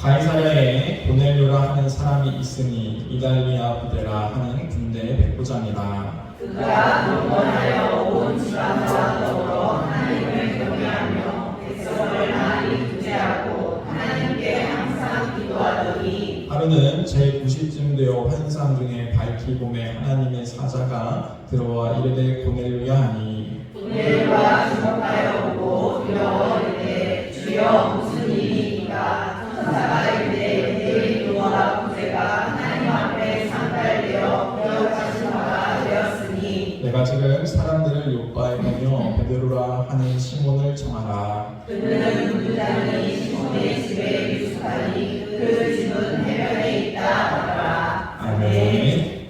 가이사랴에 고넬료라 하는 사람이 있으니 이달리아 부데라 하는 군대의 백부장이라. 그가 경건하여 온 집안과 더불어 하나님을 경외하며 백성을 많이 구제하고 하나님께 항상 기도하더니 하루는 제9시쯤 되어 환상 중에 밝히 봄에 하나님의 사자가 들어와 이르되 고넬료야 하니 고넬료가 주목하여 보고 두려워 이르되 주여 무슨 일이니까. 천사가 이르되 내 기도와 구제가 하나님 앞에 상달되어 기억하신 바가 되었으니 내가 지금 사람들을 욥바에 보며 베드로라 하는 시몬을 청하라. 그는 군주장이 시몬의 집에 유숙하니 그 집은 해변에 있다 하더라. 아멘.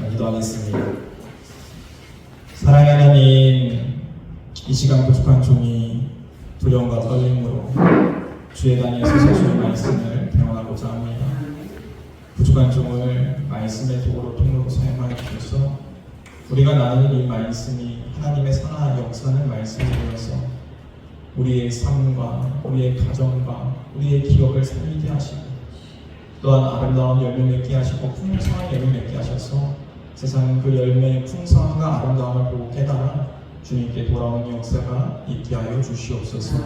기도하겠습니다. 사랑하는 하나님, 이 시간 부족한 종이 두려움과 떨림으로 주의 단위에 서서 주의 말씀을 병원하고자 합니다. 부족한 종을 말씀의 도구로 통로로 사용하여 주셔서 우리가 나누는 이 말씀이 하나님의 살아난 역사는 말씀이 되어서 우리의 삶과 우리의 가정과 우리의 기억을 살리게 하시고 또한 아름다운 열매 맺게 하시고 풍성한 열매 맺게 하셔서 세상 그 열매의 풍성함과 아름다움을 보고 깨달아 주님께 돌아오는 역사가 있게 하여 주시옵소서.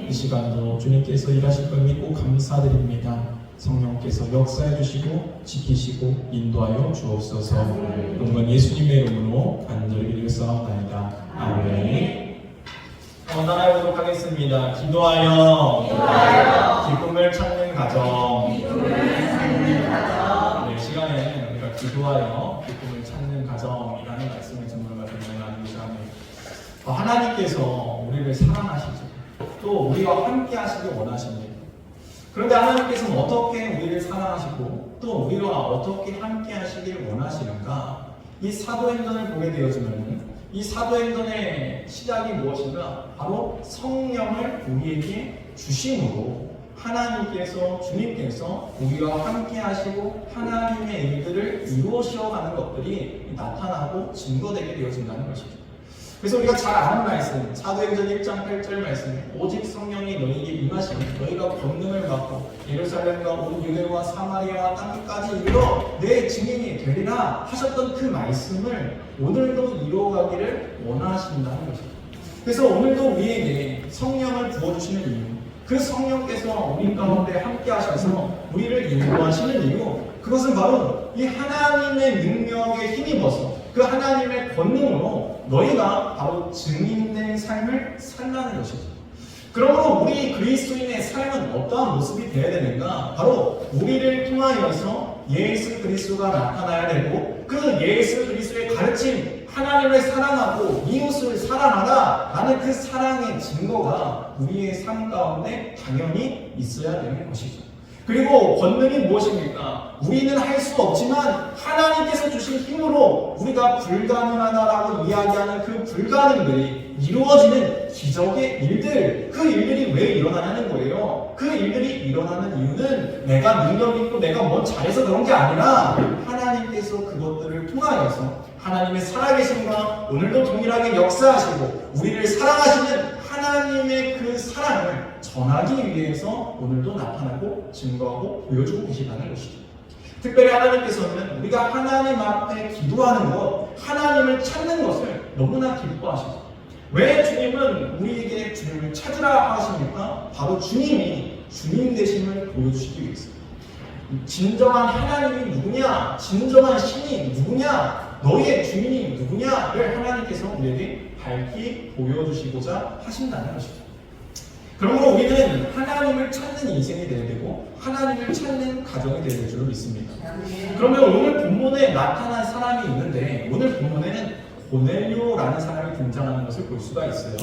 이 시간도 주님께서 일하실 걸 믿고 감사드립니다. 성령께서 역사해 주시고 지키시고 인도하여 주옵소서. 모든 건 예수님의 이름으로 간절히 기도하옵나이다. 아멘. 따라해보도록 하겠습니다. 기도하여 기쁨을 찾는 가정. 네, 시간에는 우리가 기도하여 기쁨을 찾는 가정이라는 말씀을 전문가 들으면 나누고자 합니다. 하나님께서 우리를 사랑하시죠. 또 우리와 함께 하시길 원하십니다. 그런데 하나님께서는 어떻게 우리를 사랑하시고 또 우리와 어떻게 함께 하시길 원하시는가? 이 사도행전을 보게 되어지면 이 사도행전의 시작이 무엇인가? 바로 성령을 우리에게 주심으로 하나님께서 주님께서 우리와 함께 하시고 하나님의 일들을 이루어가는 것들이 나타나고 증거되게 되어진다는 것이죠. 그래서 우리가 잘 아는 말씀, 사도행전 1장 8절 말씀, 오직 성령이 너희에게 임하시면 너희가 권능을 받고 예루살렘과 온 유대와 사마리아와 땅끝까지 이르러 내 증인이 되리라 하셨던 그 말씀을 오늘도 이루어가기를 원하신다는 것입니다. 그래서 오늘도 우리에게 성령을 부어주시는 이유, 그 성령께서 우리 가운데 함께 하셔서 우리를 인도하시는 이유, 그것은 바로 이 하나님의 능력에 힘입어서 그 하나님의 권능으로 너희가 바로 증인된 삶을 살라는 것이죠. 그러므로 우리 그리스도인의 삶은 어떠한 모습이 되어야 되는가? 바로 우리를 통하여서 예수 그리스도가 나타나야 되고 그 예수 그리스도의 가르침, 하나님을 사랑하고 이웃을 사랑하라 라는 그 사랑의 증거가 우리의 삶 가운데 당연히 있어야 되는 것이죠. 그리고 권능이 무엇입니까? 우리는 할 수 없지만 하나님께서 주신 힘으로 우리가 불가능하다라고 이야기하는 그 불가능들이 이루어지는 기적의 일들, 그 일들이 왜 일어나는 거예요? 그 일들이 일어나는 이유는 내가 능력 있고 내가 뭐 잘해서 그런 게 아니라 하나님께서 그것들을 통하여서 하나님의 살아계심과 오늘도 동일하게 역사하시고 우리를 사랑하시는 하나님의 그 사랑을 전하기 위해서 오늘도 나타나고 증거하고 보여주고 계시다는 것이죠. 특별히 하나님께서는 우리가 하나님 앞에 기도하는 것, 하나님을 찾는 것을 너무나 기뻐하시죠. 왜 주님은 우리에게 주님을 찾으라 하십니까? 바로 주님이 주님 되심을 보여주시기 위해서. 진정한 하나님이 누구냐? 진정한 신이 누구냐? 너희의 주인이 누구냐를 하나님께서 우리에게 밝히 보여주시고자 하신다는 것이죠. 그러므로 우리는 하나님을 찾는 인생이 되어야 되고 하나님을 찾는 가정이 되어야 될 줄 믿습니다. 그러면 오늘 본문에 나타난 사람이 있는데 오늘 본문에는 고넬료라는 사람이 등장하는 것을 볼 수가 있어요.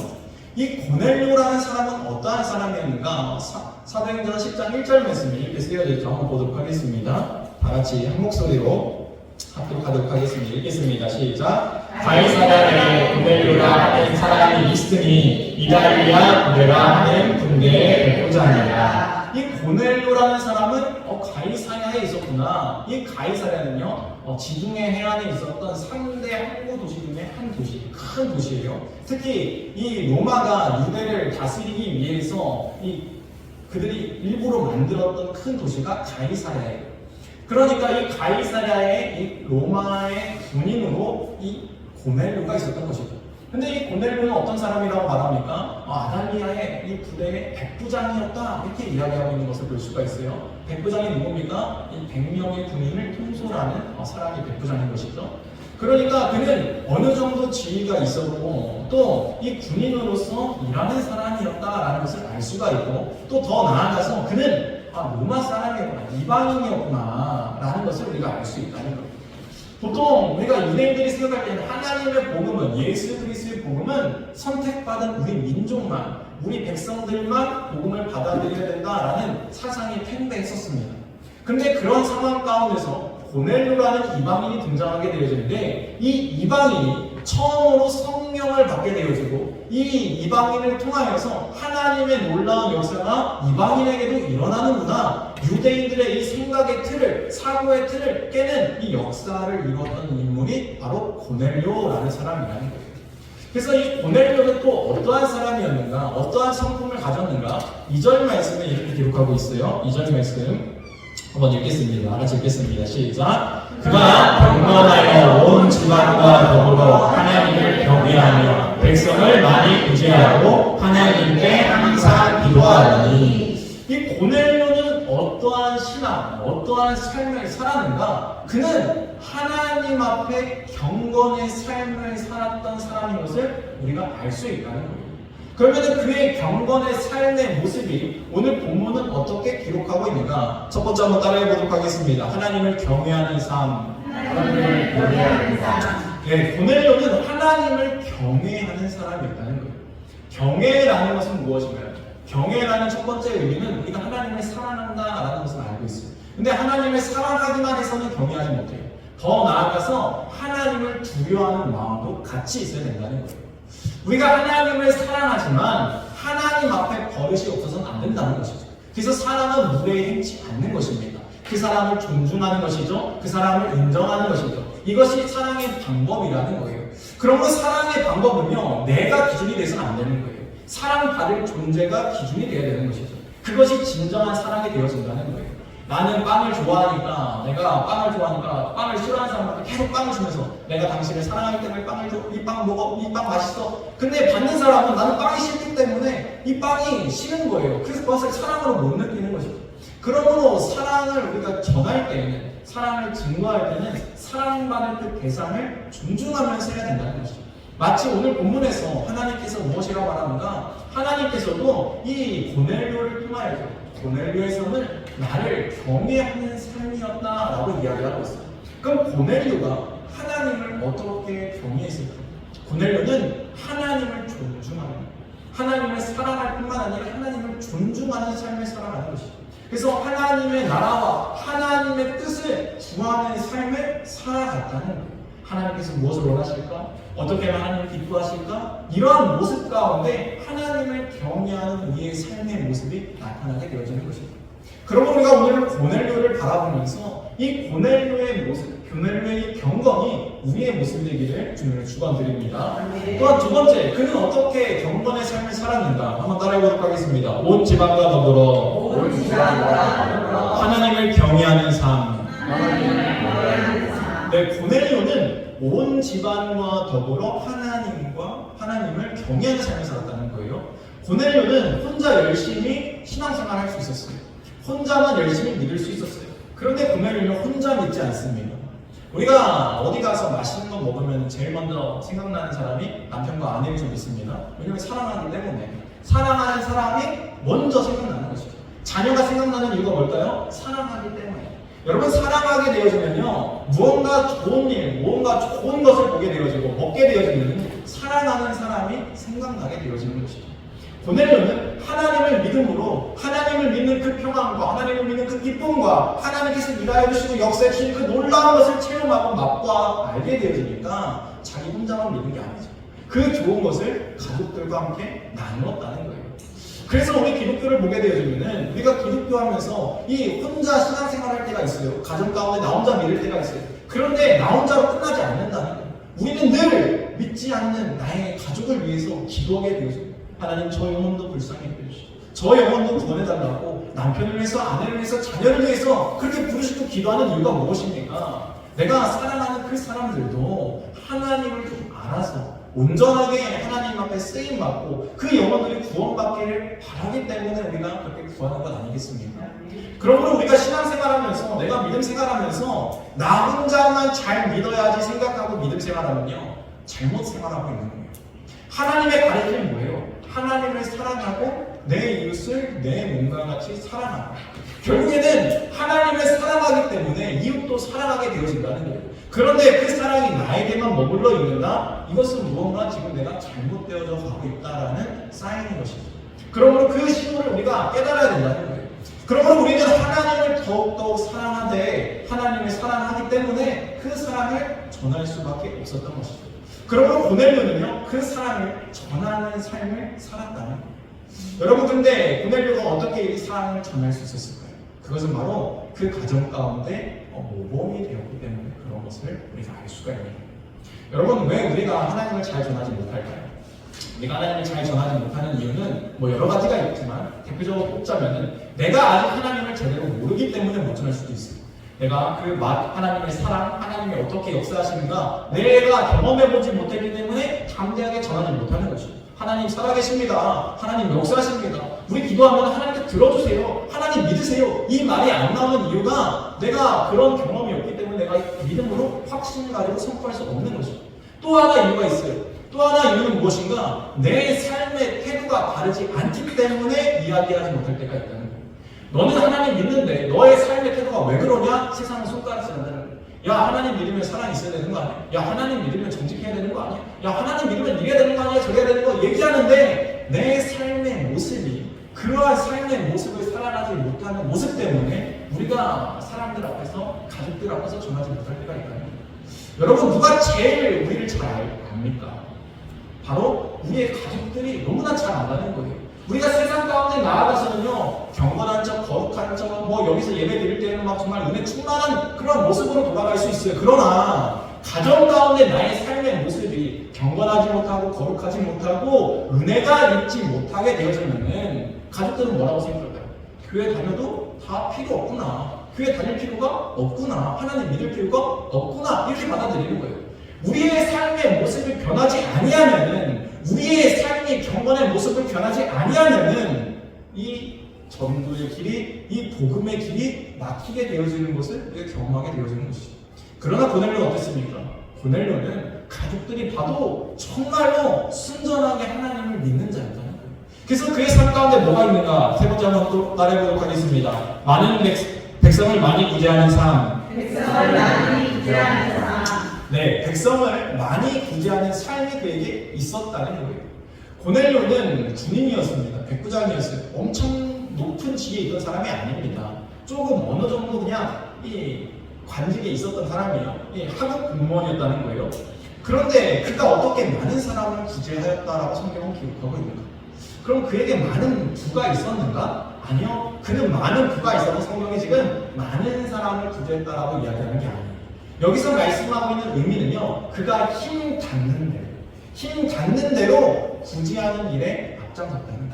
이 고넬료라는 사람은 어떠한 사람이었는가? 사도행전 10장 1절 말씀이 이렇게 쓰여져 있죠. 한번 보도록 하겠습니다. 다 같이 한 목소리로 합독하도록 하겠습니다. 읽겠습니다. 시작. 가이사랴에 고넬료라 하는 사람이 있으니 이달리아 부데라 하는 군대의 백부장이라. 이 고넬료라는 사람은 가이사랴에 있었구나. 이 가이사랴는요 지중해 해안에 있었던 3대 항구 도시 중에 한 도시, 큰 도시예요. 특히 이 로마가 유대를 다스리기 위해서 이 그들이 일부러 만들었던 큰 도시가 가이사랴예요. 그러니까 이 가이사랴의 이 로마의 군인으로 이 고넬료가 있었던 것이죠. 근데 이 고넬료는 어떤 사람이라고 말합니까? 아달리아의 이 부대의 백부장이었다, 이렇게 이야기하고 있는 것을 볼 수가 있어요. 백부장이 누굽니까? 이 100명의 군인을 통솔하는 사람이 백부장인 것이죠. 그러니까 그는 어느 정도 지위가 있었고 또 이 군인으로서 일하는 사람이었다라는 것을 알 수가 있고, 또 더 나아가서 그는 로마 사람이었구나, 이방인이었구나 라는 것을 우리가 알 수 있다는 거예요. 보통 우리가 유대인들이 생각할 때는 하나님의 복음은, 예수 그리스도의 복음은 선택받은 우리 민족만, 우리 백성들만 복음을 받아들여야 된다라는 사상이 팽배했었습니다. 근데 그런 상황 가운데서 고넬료라는 이방인이 등장하게 되어지는데, 이 이방인이 처음으로 성령을 받게 되어지고 이 이방인을 통하여서 하나님의 놀라운 역사가 이방인에게도 일어나는구나, 유대인들의 이 생각의 틀을, 사고의 틀을 깨는 이 역사를 이루었던 인물이 바로 고넬료라는 사람이라는 거예요. 그래서 이 고넬료는 또 어떠한 사람이었는가, 어떠한 성품을 가졌는가, 2절 말씀에 이렇게 기록하고 있어요. 2절 말씀 한번 읽겠습니다. 같이 읽겠습니다. 시작. 그가 경건하여 온 집안과 더불어 하나님을 경외하며 백성을 많이 구제하고 하나님께 항상 기도하더니. 이 고넬료는 어떠한 신앙, 어떠한 삶을 살았는가? 그는 하나님 앞에 경건의 삶을 살았던 사람인 것을 우리가 알 수 있다는 거예요. 그러면 그의 경건의 삶의 모습이 오늘 본문은 어떻게 기록하고 있는가? 첫 번째 한번 따라해 보도록 하겠습니다. 하나님을 경외하는 삶. 하나님을 경외하는 삶. 네, 고넬료는 하나님을 경외하는 사람이었다는 거예요. 경외라는 것은 무엇인가요? 경외라는 첫 번째 의미는 우리가 하나님을 사랑한다라는 것을 알고 있어요. 근데 하나님을 사랑하기만 해서는 경외하지 못해요. 더 나아가서 하나님을 두려워하는 마음도 같이 있어야 된다는 거예요. 우리가 하나님을 사랑하지만 하나님 앞에 버릇이 없어서는 안 된다는 것이죠. 그래서 사랑은 무례에 행치 않는 것입니다. 그 사람을 존중하는 것이죠. 그 사람을 인정하는 것이죠. 이것이 사랑의 방법이라는 거예요. 그러면 사랑의 방법은요, 내가 기준이 돼서는 안 되는 거예요. 사랑받을 존재가 기준이 되어야 되는 것이죠. 그것이 진정한 사랑이 되어진다는 거예요. 나는 빵을 좋아하니까, 내가 빵을 좋아하니까 빵을 싫어하는 사람한테 계속 빵을 주면서 내가 당신을 사랑하기 때문에 빵을 줘, 이 빵 먹어, 이 빵 맛있어. 근데 받는 사람은 나는 빵이 싫기 때문에 이 빵이 싫은 거예요. 그래서 그것을 사랑으로 못 느끼는 것이죠. 그러므로 사랑을 우리가 전할 때는, 사랑을 증거할 때는 사랑받을 그 대상을 존중하면서 해야 된다는 것이죠. 마치 오늘 본문에서 하나님께서 무엇이라고 말하는가? 하나님께서도 이 고넬료를 통하여서, 고넬료의 삶은 나를 경외하는 삶이었다라고 이야기하고 있어요. 그럼 고넬료가 하나님을 어떻게 경외했을까? 고넬료는 하나님을 존중하는, 하나님을 사랑할 뿐만 아니라 하나님을 존중하는 삶을 살아가는 것이죠. 그래서 하나님의 나라와 하나님의 뜻을 구하는 삶을 살아갔다는 거예요. 하나님께서 무엇을 원하실까? 어떻게 하면 하나님을 기뻐하실까? 이러한 모습 가운데 하나님을 경외하는 우리의 삶의 모습이 나타나게 되어지는 것입니다. 그러면 우리가 오늘 고넬료를 바라보면서 이 고넬료의 모습, 고넬료의 경건이 우리의 모습이 되기를 주님을 축원드립니다. 또한 두 번째, 그는 어떻게 경건의 삶을 살았는가? 한번 따라해보도록 하겠습니다. 온 집안과 더불어 하나님을 경외하는 삶. 네, 고넬료는 온 집안과 더불어 하나님을 경외하는 삶을 살았다는 거예요. 고넬료는 혼자 열심히 신앙생활을 할 수 있었어요. 혼자만 열심히 믿을 수 있었어요. 그런데 고넬료는 혼자 믿지 않습니다. 우리가 어디 가서 맛있는 거 먹으면 제일 먼저 생각나는 사람이 남편과 아내를 좀 믿습니다. 왜냐하면 사랑하기 때문에. 사랑하는 사람이 먼저 생각나는 것이죠. 자녀가 생각나는 이유가 뭘까요? 사랑하기 때문에. 여러분, 사랑하게 되어지면요, 무언가 좋은 일, 무언가 좋은 것을 보게 되어지고 먹게 되어지면 사랑하는 사람이 생각나게 되어지는 것이죠. 고넬료는 하나님을 믿음으로, 하나님을 믿는 그 평안과 하나님을 믿는 그 기쁨과 하나님께서 일하여 주시고 역사해 주신 그 놀라운 것을 체험하고 맛과 알게 되어지니까 자기 혼자만 믿는 게 아니죠. 그 좋은 것을 가족들과 함께 나누었다는 거예요. 그래서 우리 기독교를 보게 되어지면은 우리가 기독교 하면서 이 혼자 신앙생활 할 때가 있어요. 가정 가운데 나 혼자 믿을 때가 있어요. 그런데 나 혼자로 끝나지 않는다는 거예요. 우리는 늘 믿지 않는 나의 가족을 위해서 기도하게 되어져요. 하나님, 저 영혼도 불쌍히 여겨주시고 저 영혼도 구원해달라고 남편을 위해서, 아내를 위해서, 자녀를 위해서 그렇게 부르시고 기도하는 이유가 무엇입니까? 내가 사랑하는 그 사람들도 하나님을 좀 알아서 온전하게 하나님 앞에 쓰임받고 그 영혼들이 구원받기를 바라기 때문에 우리가 그렇게 구하는 것 아니겠습니까? 그러므로 우리가 신앙생활하면서, 내가 믿음 생활하면서 나 혼자만 잘 믿어야지 생각하고 믿음 생활하면요, 잘못 생활하고 있는 거예요. 하나님의 가르침은 뭐예요? 하나님을 사랑하고 내 이웃을 내 몸과 같이 사랑하고, 결국에는 하나님을 사랑하기 때문에 이웃도 사랑하게 되어진다는 거예요. 그런데 그 사랑이 나에게만 머물러 있는다? 이것은 무언가 지금 내가 잘못되어져 가고 있다라는 사인인 것이죠. 그러므로 그 신호를 우리가 깨달아야 된다는 거예요. 그러므로 우리는 하나님을 더욱더욱 사랑하되 하나님을 사랑하기 때문에 그 사랑을 전할 수밖에 없었던 것이죠. 그러므로 고넬료는요, 그 사랑을 전하는 삶을 살았다는 거예요. 여러분, 근데 고넬료가 어떻게 이 사랑을 전할 수 있었을까요? 그것은 바로 그 가정 가운데 모범이 되었기 때문에 그런 것을 우리가 알 수가 있는 거예요. 여러분, 왜 우리가 하나님을 잘 전하지 못할까요? 우리가 하나님을 잘 전하지 못하는 이유는 여러 가지가 있지만 대표적으로 꼽자면은 내가 아직 하나님을 제대로 모르기 때문에 못 전할 수도 있어요. 내가 그 하나님의 사랑, 하나님이 어떻게 역사하시는가 내가 경험해보지 못했기 때문에 담대하게 전하지 못하는 것이죠. 하나님 살아계십니다. 하나님 역사하십니다. 우리 기도하면 하나님께 들어주세요. 하나님 믿으세요. 이 말이 안 나오는 이유가 내가 그런 경험이 없기 때문에 내가 믿음으로 확신을 가지고 선포할 수 없는 것이죠. 또 하나 이유가 있어요. 또 하나 이유는 무엇인가? 내 삶의 태도가 다르지 않기 때문에 이야기하지 못할 때가 있다는 거예요. 너는 하나님 믿는데 너의 삶의 태도가 왜 그러냐? 세상은 손가락질 한다는 거예요. 야, 하나님 믿으면 사랑 있어야 되는 거 아니야? 야, 하나님 믿으면 정직해야 되는 거 아니야? 야, 하나님 믿으면 이래야 되는 거 아니야? 저래야 되는 거 얘기하는데 내 삶의 모습이 그러한 삶의 모습을 살아가지 못하는 모습 때문에 우리가 사람들 앞에서, 가족들 앞에서 전하지 못할 때가 있다는 거예요. 여러분, 누가 제일 우리를 잘 압니까? 바로 우리의 가족들이 너무나 잘 안다는 거예요. 우리가 세상 가운데 나아가서는요, 경건한 척, 거룩한 척, 여기서 예배 드릴 때는 막 정말 은혜 충만한 그런 모습으로 돌아갈 수 있어요. 그러나 가정 가운데 나의 삶의 모습이 경건하지 못하고 거룩하지 못하고 은혜가 있지 못하게 되어지면은 가족들은 뭐라고 생각할까요? 교회 다녀도 다 필요 없구나. 교회 다닐 필요가 없구나. 하나님 믿을 필요가 없구나. 이렇게 받아들이는 거예요. 우리의 삶의 모습이 변하지 아니하면은, 우리의 삶이 경건의 모습을 변하지 아니하면은 이 전도의 길이, 이 복음의 길이 막히게 되어지는 것을 우리가 경험하게 되어지는 것이죠. 그러나 고넬료는 어땠습니까? 고넬료는 가족들이 봐도 정말로 순전하게 하나님을 믿는 자였다는 거예요. 그래서 그의 삶 가운데 뭐가 있는가? 세 번째 한번 또 따라해보도록 하겠습니다. 많은 백성을 많이 구제하는 삶. 백성을 많이 구제하는 삶. 네, 백성을 많이 구제하는 삶이 그에게 있었다는 거예요. 고넬료는 군인이었습니다. 백부장이었어요. 엄청 높은 지위에 있던 사람이 아닙니다. 조금 어느 정도 그냥 이 관직에 있었던 사람이에요. 이 하급 공무원이었다는 거예요. 그런데 그가 어떻게 많은 사람을 구제하였다라고 성경은 기록하고 있는가? 그럼 그에게 많은 부가 있었는가? 아니요. 그는 많은 부가 있어서 성경이 지금 많은 사람을 구제했다라고 이야기하는 게 아니에요. 여기서 말씀하고 있는 의미는요, 그가 힘 닿는 대로 구제하는 일에 앞장섰다는 거예요.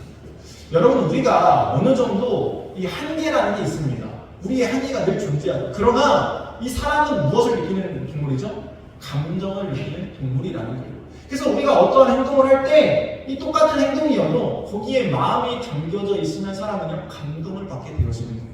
여러분, 우리가 어느 정도 이 한계라는 게 있습니다. 우리의 한계가 늘 존재하죠. 그러나 이 사람은 무엇을 느끼는 동물이죠? 감정을 느끼는 동물이라는 거예요. 그래서 우리가 어떠한 행동을 할 때 이 똑같은 행동이어도 거기에 마음이 담겨져 있으면 사람은요, 감동을 받게 되어지는 거예요.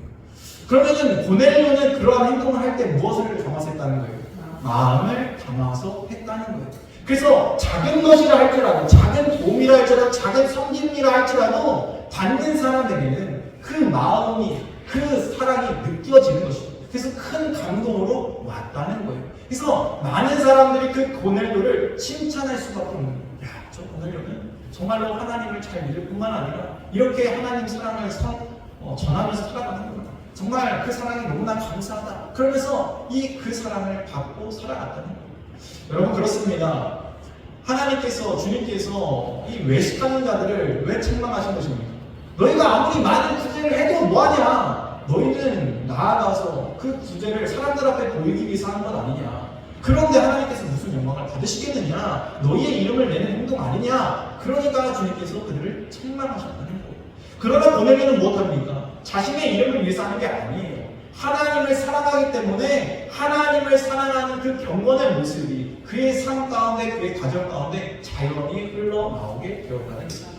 그러면은 고넬료는 그러한 행동을 할 때 무엇을 담아서 했다는 거예요? 마음을 담아서 했다는 거예요. 그래서 작은 것이라 할지라도, 작은 도움이라 할지라도, 작은 섬김이라 할지라도 받는 사람에게는 그 마음이, 그 사랑이 느껴지는 것이죠. 그래서 큰 감동으로 왔다는 거예요. 그래서 많은 사람들이 그 고넬료를 칭찬할 수밖에 없는 거예요. 야, 저 고넬료는 정말로 하나님을 잘 믿을 뿐만 아니라 이렇게 하나님 사랑을 전하면서 살아가는구나. 정말 그 사랑이 너무나 감사하다. 그러면서 그 사랑을 받고 살아갔다는 거예요. 여러분, 그렇습니다. 하나님께서, 주님께서 이 외식하는 자들을 왜 책망하신 것입니까? 너희가 아무리 많은 구제를 해도 뭐하냐? 너희는 나아가서 그 구제를 사람들 앞에 보이기 위해서 하는 것 아니냐? 그런데 하나님께서 무슨 영광을 받으시겠느냐? 너희의 이름을 내는 행동 아니냐? 그러니까 주님께서 그들을 책망하셨다는 거예요. 그러나 고넬료는 무엇합니까? 자신의 이름을 위해서 하는 게 아니에요. 하나님을 사랑하기 때문에 하나님을 사랑하는 그 경건의 모습이 그의 삶 가운데, 그의 가정 가운데 자연히 흘러나오게 되었다는 거예요.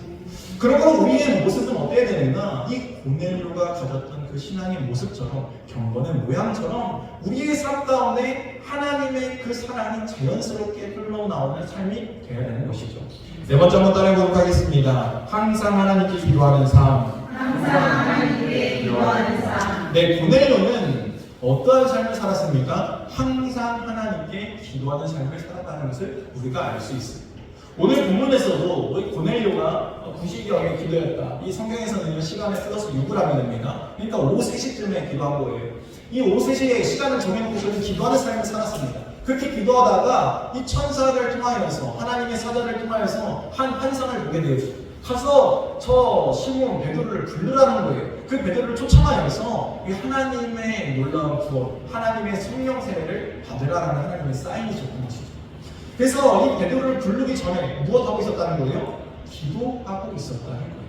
그러므로 우리의 모습은 어때야 되는가? 이 고넬료가 가졌던 그 신앙의 모습처럼, 경건의 모양처럼 우리의 삶 가운데 하나님의 그 사랑이 자연스럽게 흘러나오는 삶이 되어야 되는 것이죠. 네 번째 한번 따라해보도록 하겠습니다. 항상 하나님께 기도하는 삶. 항상 하나님께 기도하는 삶. 네, 고넬료는 어떠한 삶을 살았습니까? 항상 하나님께 기도하는 삶을 살았다는 것을 우리가 알 수 있습니다. 오늘 본문에서도 고넬료가 구시경에 기도했다. 이 성경에서는 시간을 플러스 6을 하면 됩니다. 그러니까 5, 3시쯤에 기도한 거예요. 이 5, 3시에 시간을 정해놓고 저는 기도하는 삶을 살았습니다. 그렇게 기도하다가 이 천사를 통하여서 하나님의 사자를 통하여서 한 환상을 보게 되었어요. 가서 저 시몬 베드로를 부르라는 거예요. 그 베드로를 초청하여서 이 하나님의 놀라운 구원, 하나님의 성령 세례를 받으라는 하나님의 사인이 적힌 것이죠. 그래서 이 베드로를 부르기 전에 무엇하고 있었다는 거예요? 기도하고 있었다는 거예요.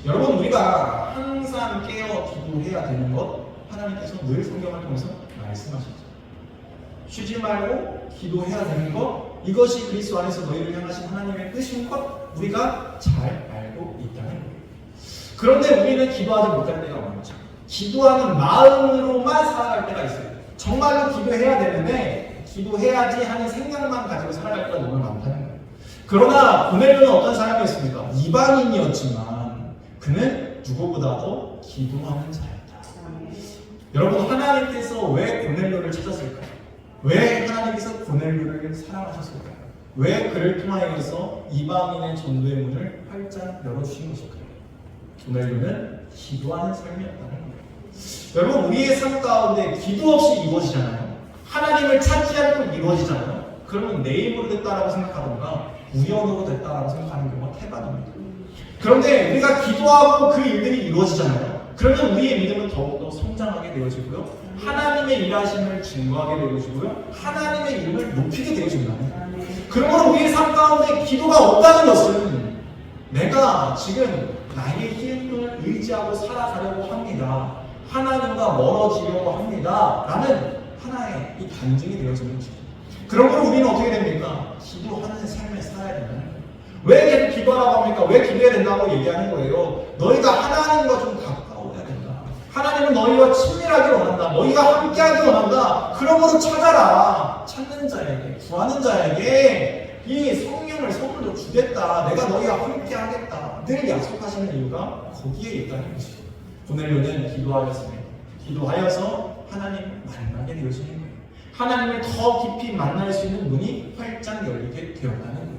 여러분, 우리가 항상 깨어 기도해야 되는 것 하나님께서 늘 성경을 통해서 말씀하시죠. 쉬지 말고 기도해야 되는 것, 이것이 그리스도 안에서 너희를 향하신 하나님의 뜻인 것 우리가 잘 알고 있다는 거예요. 그런데 우리는 기도하지 못할 때가 많죠. 기도하는 마음으로만 살아갈 때가 있어요. 정말로 기도해야 되는데 기도해야지 하는 생각만 가지고 살아갈 때가 너무 많다는 거예요. 그러나 고넬료는 어떤 사람이었습니까? 이방인이었지만 그는 누구보다도 기도하는 자였다. 여러분, 하나님께서 왜 고넬료를 찾았을까요? 왜 하나님께서 고넬료를 사랑하셨을까요? 왜 그를 통하여서 이방인의 전도의 문을 활짝 열어주신 것일까요? 고넬료는 기도하는 삶이었다는 거예요. 여러분, 우리의 삶 가운데 기도 없이 이루어지잖아요. 하나님을 찾지 않고 이루어지잖아요. 그러면 내 힘으로 됐다라고 생각하던가 우연으로 됐다라고 생각하는 경우가 태반입니다. 그런데 우리가 기도하고 그 일들이 이루어지잖아요. 그러면 우리의 믿음은 더욱더 성장하게 되어지고요. 하나님의 일하심을 증거하게 되어지고요. 하나님의 이름을 높이게 되어진다는 거예요. 그러므로 우리의 삶 가운데 기도가 없다는 것은 내가 지금 나의 힘을 의지하고 살아가려고 합니다. 하나님과 멀어지려고 합니다. 라는 하나의 이 간증이 되어지는 것이죠. 그러므로 우리는 어떻게 됩니까? 기도하는 삶을 살아야 된다는 거예요. 왜 계속 기도하라고 합니까? 왜 기도해야 된다고 얘기하는 거예요? 너희가 하나님과 좀 가까워야 된다. 하나님은 너희와 친밀하게 원한다. 너희가 함께하기 원한다. 그러므로 찾아라. 찾는 자에게, 구하는 자에게 이 성령을 선물로 주겠다. 내가 너희와 함께하겠다. 늘 약속하시는 이유가 거기에 있다는 것이죠. 고넬료는 기도하였습니다. 기도하여서 하나님을 만나게 되어지는 거예요. 하나님을 더 깊이 만날 수 있는 문이 활짝 열리게 되었다는 거예요.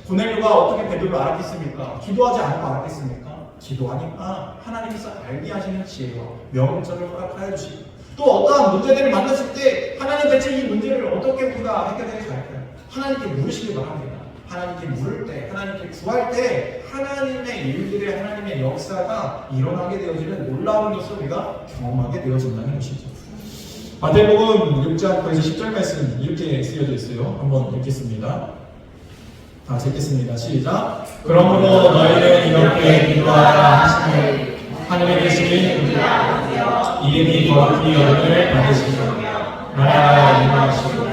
고넬료가 어떻게 베드로를 알았겠습니까? 기도하지 않고 알았겠습니까? 기도하니까 하나님께서 알게 하시는 지혜와 명철을 허락하여 주시고 또 어떠한 문제들을 만났을 때 하나님 대체 이 문제를 어떻게 우리가 해결해 갈까요? 하나님께 물으시기 바랍니다. 하나님께 물을 때, 하나님께 구할 때 하나님의 일들의 하나님의 역사가 일어나게 되어지는 놀라운 것을 우리가 경험하게 되어진다는 것이죠. 마태복음 6장 9에서 10절 말씀 이렇게 쓰여져 있어요. 한번 읽겠습니다. 다 읽겠습니다. 시작. 그러므로 너희는 이렇게 기도하라 하시되 하늘에 계신 우리 아버지여 이름이 거룩히 여김을 받으시며 나라가 임하시고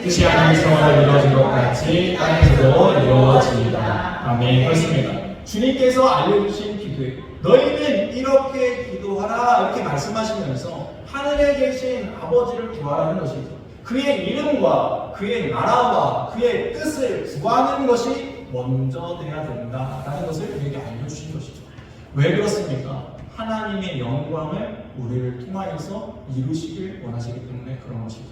뜻이 하늘에서 이루어진 것 같이 땅에서도 이루어지이다. 아멘. 그렇습니다. 주님께서 알려주신 기도에 너희는 이렇게 기도하라 이렇게 말씀하시면서 하늘에 계신 아버지를 구하라는 것이죠. 그의 이름과 그의 나라와 그의 뜻을 구하는 것이 먼저 돼야 된다라는 것을 우리에게 알려주신 것이죠. 왜 그렇습니까? 하나님의 영광을 우리를 통하여서 이루시길 원하시기 때문에 그런 것이죠.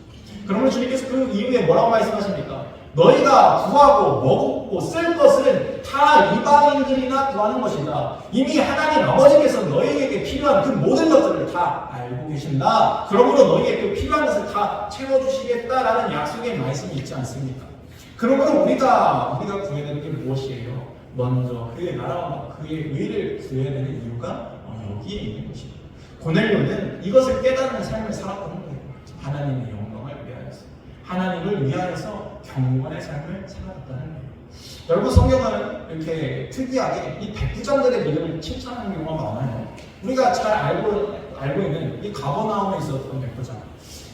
그러면 주님께서 그 이후에 뭐라고 말씀하십니까? 너희가 구하고 먹고 쓸 것은 다 이방인들이나 구하는 것이다. 이미 하나님 아버지께서 너희에게 필요한 그 모든 것들을 다 알고 계신다. 그러므로 너희에게 그 필요한 것을 다 채워주시겠다라는 약속의 말씀이 있지 않습니까? 그러므로 우리가 구해야 되는 게 무엇이에요? 먼저 그의 나라와 그의 의를 구해야 되는 이유가 여기에 있는 것입니다. 고넬료는 이것을 깨닫는 삶을 살았던 거예요. 하나님의 영광을 위하여서, 하나님을 위하여서 경건의 삶을 살았다는 거예요. 여러분 성경은 이렇게 특이하게 이 백부장들의 믿음을 칭찬하는 경우가 많아요. 우리가 잘 알고 있는 이 가버나움에 있었던 백부장.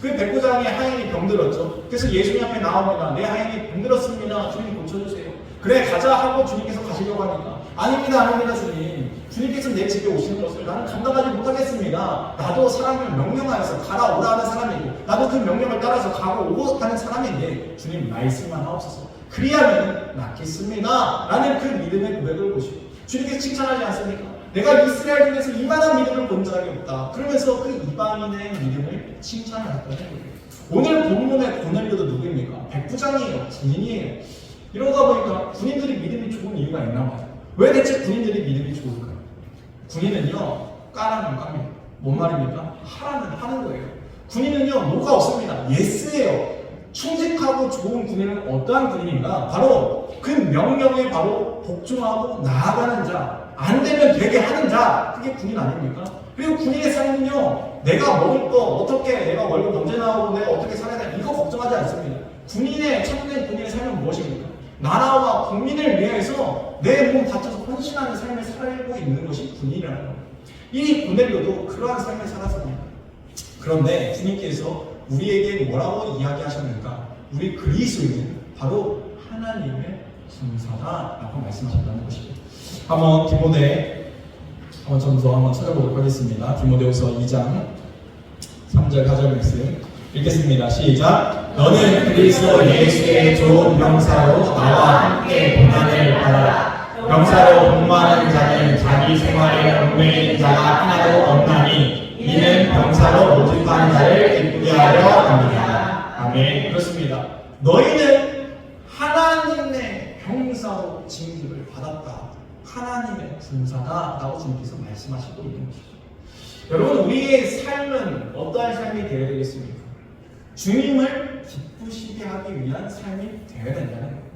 그 백부장의 하인이 병들었죠. 그래서 예수님 앞에 나옵니다. 내 하인이 병들었습니다. 주님 고쳐주세요. 그래 가자 하고 주님께서 가시려고 하니까 아닙니다 주님. 주님께서 내 집에 오시는 것을 나는 감당하지 못하겠습니다. 나도 사람을 명령하여서 가라 오라 하는 사람이고 나도 그 명령을 따라서 가고 오고 하는 사람인데 주님 말씀만 하옵소서. 그리하면 낫겠습니다 라는 그 믿음의 고백을 보시고 주님께서 칭찬하지 않습니까? 내가 이스라엘 중에서 이만한 믿음을 본 적이 없다. 그러면서 그 이방인의 믿음을 칭찬하셨다는 거예요. 오늘 본문의 고넬료도 누구입니까? 백부장이에요. 군인이에요. 이러다 보니까 군인들이 믿음이 좋은 이유가 있나 봐요. 왜 대체 군인들이 믿음이 좋을까요? 군인은요 까라면 깝니다. 뭔 말입니까? 하라면 하는 거예요. 군인은요 노가 없습니다. 예스예요. 충직하고 좋은 군인은 어떠한 군인인가? 바로 그 명령에 바로 복종하고 나아가는 자, 안 되면 되게 하는 자, 그게 군인 아닙니까? 그리고 군인의 삶은요 내가 먹을 거 어떻게, 내가 월급 언제 나오고 내가 어떻게 살아야 되나 이거 걱정하지 않습니다. 군인의 참된 군인의 삶은 무엇입니까? 나라와 국민을 위해서 내 몸 바쳐서 헌신하는 삶을 살고 있는 것이 군인이라는 겁니다. 이 고넬료도 그러한 삶을 살았습니다. 그런데 주님께서 우리에게 뭐라고 이야기하셨는가? 우리 그리스도인은 바로 하나님의 군사다라고 말씀하셨다는 것이죠. 한번 디모데 한번 찾아보도록 하겠습니다. 디모데후서 2장 3절 4절 말씀 읽겠습니다. 시작. 너는 그리스도 예수의 좋은 병사로 나와 함께 고난을 받아라. 병사로 복무하는 자는 자기 생활에 얽매인 자가 하나도 없나니 이는 병사로 모집하는 자를 기쁘게 하려 합니다. 아멘. 그렇습니다. 너희는 하나님의 병사로 징집을 받았다. 하나님의 군사다 라고 주님께서 말씀하시고 있는 것이죠. 여러분 우리의 삶은 어떠한 삶이 되어야 되겠습니까? 주님을 기쁘시게 하기 위한 삶이 되어야 된다는 거예요.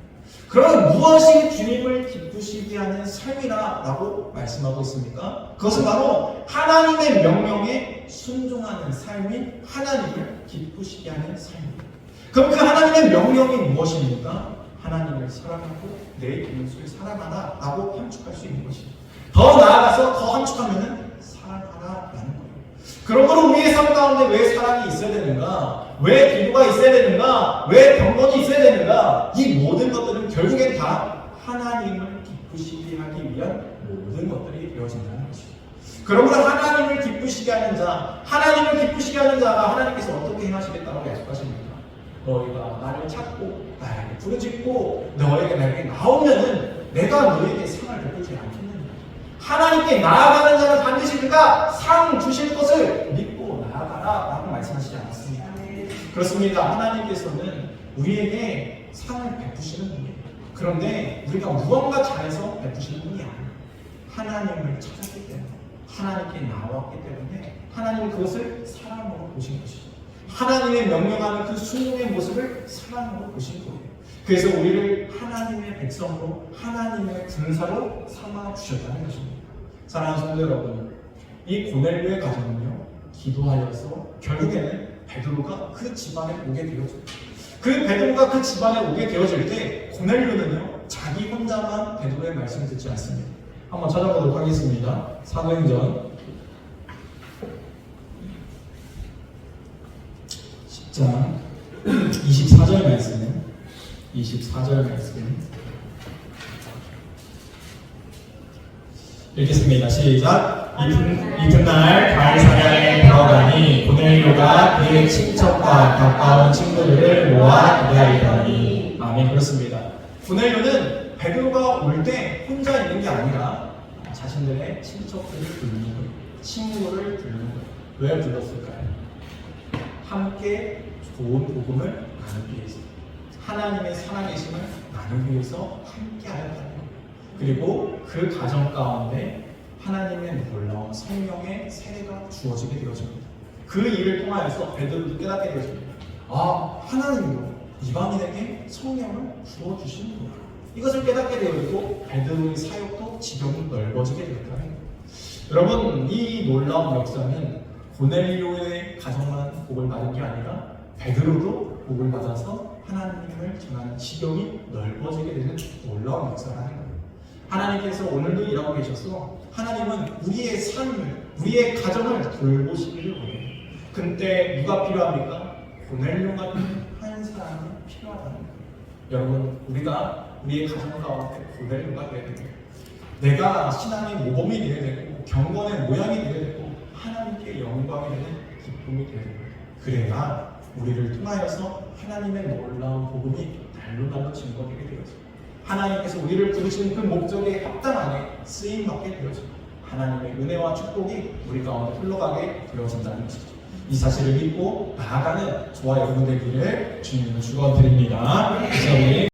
그럼 무엇이 주님을 기쁘시게 하는 삶이라고 말씀하고 있습니까? 그것은 바로 하나님의 명령에 순종하는 삶이 하나님을 기쁘시게 하는 삶입니다. 그럼 그 하나님의 명령이 무엇입니까? 하나님을 사랑하고 내 이웃을 사랑하라 라고 함축할 수 있는 것입니다. 더 나아가서 더 함축하면 사랑하라 라는 거예요. 그러므로 우리의 삶 가운데 왜 사랑이 있어야 되는가? 왜 기도가 있어야 되는가? 왜 경건이 있어야 되는가? 이 모든 것들은 결국엔 다 하나님을 기쁘시게 하기 위한 모든 것들이 이루어진다는 것이죠. 그러므로 하나님을 기쁘시게 하는 자, 하나님을 기쁘시게 하는 자가 하나님께서 어떻게 행하시겠다고 약속하십니까? 너희가 나를 찾고 나에게 부르짖고 너에게 나에게 나오면은 내가 너에게 상을 베풀지 않겠느냐. 하나님께 나아가는 자는 반드시 그가 상 주실 것을 믿고 나아가라 라고 말씀하시지 않았습니다. 그렇습니다. 하나님께서는 우리에게 상을 베푸시는 분이에요. 그런데 우리가 무언가 잘해서 베푸시는 분이 아니에요. 하나님을 찾았기 때문에, 하나님께 나왔기 때문에 하나님은 그것을 사랑으로 보신 것이죠. 하나님의 명령하는 그 순종의 모습을 사랑으로 보신 거예요. 그래서 우리를 하나님의 백성으로, 하나님의 군사로 삼아 주셨다는 것입니다. 사랑하는 성도 여러분, 이 고넬료의 가정은요 기도하여서 결국에는 베드로가 그 집안에 오게 되어져요. 그 베드로가 그 집안에 오게 되어질 때 고넬료는요 자기 혼자만 베드로의 말씀을 듣지 않습니다. 한번 찾아보도록 하겠습니다. 사도행전 10장 24절 말씀, 24절 말씀 읽겠습니다. 시작. 이튿날 가을 사냥에 들어가니 고넬료가 그의 친척과 가까운 친구들을 모아 기다리더니. 아멘. 그렇습니다. 고넬료는 베드로가 올 때 혼자 있는 게 아니라 자신들의 친척들을 부르는 거예요. 친구를 부르는 거예요. 왜 불렀을까요? 함께 좋은 복음을 나누기 위해서, 하나님의 살아계심을 나누기 위해서 함께 하였다는 거예요. 그리고 그 가정 가운데 하나님의 놀라운 성령의 세례가 주어지게 되어집니다. 그 일을 통하여서 베드로도 깨닫게 되어집니다. 아, 하나님도 이방인에게 성령을 부어주시는구나. 이것을 깨닫게 되어지고 베드로의 사역도 지경이 넓어지게 되었다는 거예요. 여러분, 이 놀라운 역사는 고넬료의 가정만 복을 받은 게 아니라 베드로도 복을 받아서 하나님을 전하는 지경이 넓어지게 되는 놀라운 역사라는 거예요. 하나님께서 오늘도 일하고 계셔서 하나님은 우리의 삶을, 우리의 가정을 돌보시기를 원해요. 근데 누가 필요합니까? 고넬료 같은 한 사람이 필요하다는 거예요. 여러분, 우리가 우리의 가정 가운데 고넬료가 되어야 됩니다. 내가 신앙의 모범이 되어야 되고 경건의 모양이 되어야 되고 하나님께 영광이 되는 기쁨이 되어야 됩니다. 그래야 우리를 통하여서 하나님의 놀라운 복음이 날로 증거되게 되어져. 하나님께서 우리를 부르시는 그 목적에 합당하게 쓰임받게 되어져. 하나님의 은혜와 축복이 우리 가운데 흘러가게 되어진다는 것이죠. 이 사실을 믿고 나아가는 저와 여러분 되기를 주님으로 축원드립니다. 그래서 우리